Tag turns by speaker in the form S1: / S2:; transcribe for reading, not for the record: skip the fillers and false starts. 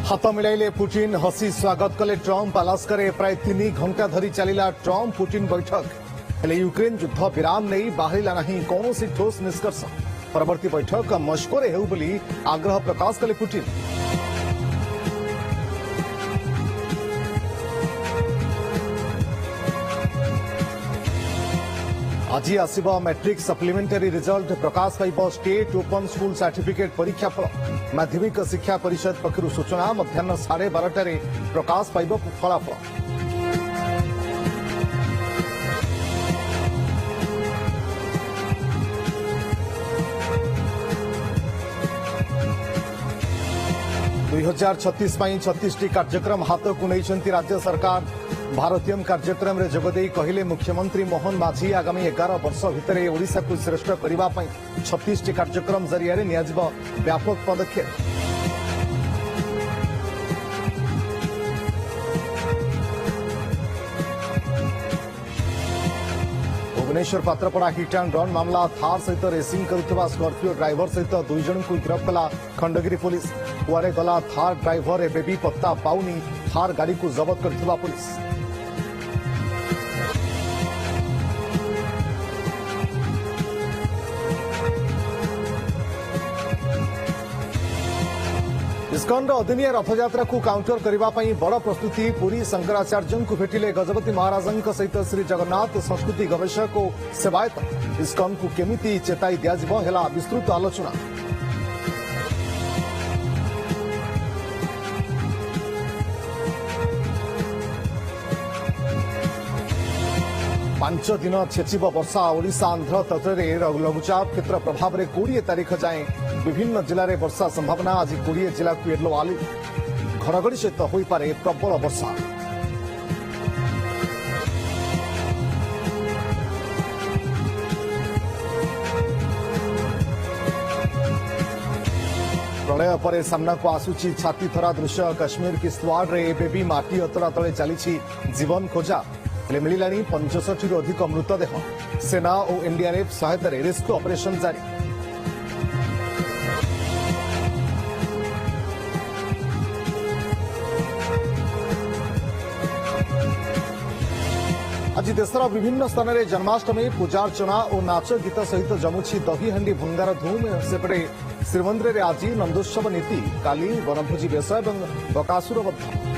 S1: हाथ मिलाइले पुटिन हसी स्वागत कले ट्रंप अलास्का रे प्राय 3 घंटा धरी चलिला ट्रंप पुटिन बैठक हेले यूक्रेन युद्ध विराम नहीं बाहरिला नहीं कौनसी ठोस निष्कर्ष परवर्ती बैठक मस्को रे हेउ बोली आग्रह प्रकाश कले पुटिन। आज आसिब मैट्रिक सप्लीमेंटरी रिजल्ट प्रकाश पाइब स्टेट ओपन स्कूल सर्टिफिकेट परीक्षा फल माध्यमिक शिक्षा परिषद पक्षर सूचना मध्याह्न 12:30 प्रकाश पाइब फलाफल। दुई 2036 36 कार्यक्रम हाथ को नहीं राज्य सरकार भारतीय कार्यक्रम रे जोगदे कहले मुख्यमंत्री मोहन माझी आगामी 11 वर्ष भितर ओडिशा को श्रेष्ठ करने 36 कार्यक्रम जरिया नियाजिब व्यापक पदक्षेप। भुवनेश्वर पात्रपड़ा हिट एंड रन मामला थार सहित रेसिंग करुवा स्कॉर्पियो ड्राइवर सहित 2 जन को गिरफ्त कला खंडगिरी पुलिस। कुआरे गला थार ड्राइवर एबे भी पत्ता पाउनी थार गाड़ी को जबत करथिबा पुलिस। इस्कॉन अदिनिया रथयात्रा को काउंटर करने बड़ प्रस्तुति पुरी शंकराचार्य को भेटिले गजपति महाराज सहित श्री जगन्नाथ संस्कृति गवेषक और सेवायत इस्कॉन को केमिति चेताई दियाजिबो हेला विस्तृत आलोचना। पांच दिन छेचिब वर्षा ओडिशा आंध्र तटरे लघुचाप क्षेत्र प्रभाव में 20 तारीख जाए विभिन्न जिले में वर्षा संभावना। आज 20 जिला को येलो अलर्ट घड़घड़ी सहित हो पारे प्रबल वर्षा। प्रलय पर सामना को आसुची छाती थरा दृश्य काश्मीर किश्तवाड़ रे एबे भी माटी अतरा तले चली जीवन खोजा मिलला 65 अधिक मृतदेह। सेना और एनडीआरएफ सहायता रेस्क्यू ऑपरेशन जारी। आज देशर विभिन्न स्थान में जन्माष्टमी पूजार्चना और नाच गीत सहित जमुची दहीहांडी भंगार धूम। सेपटे श्रीमंदिर में आज नंदोत्सव नीति काली वनभोजी बेश और बकासुर बद्ध।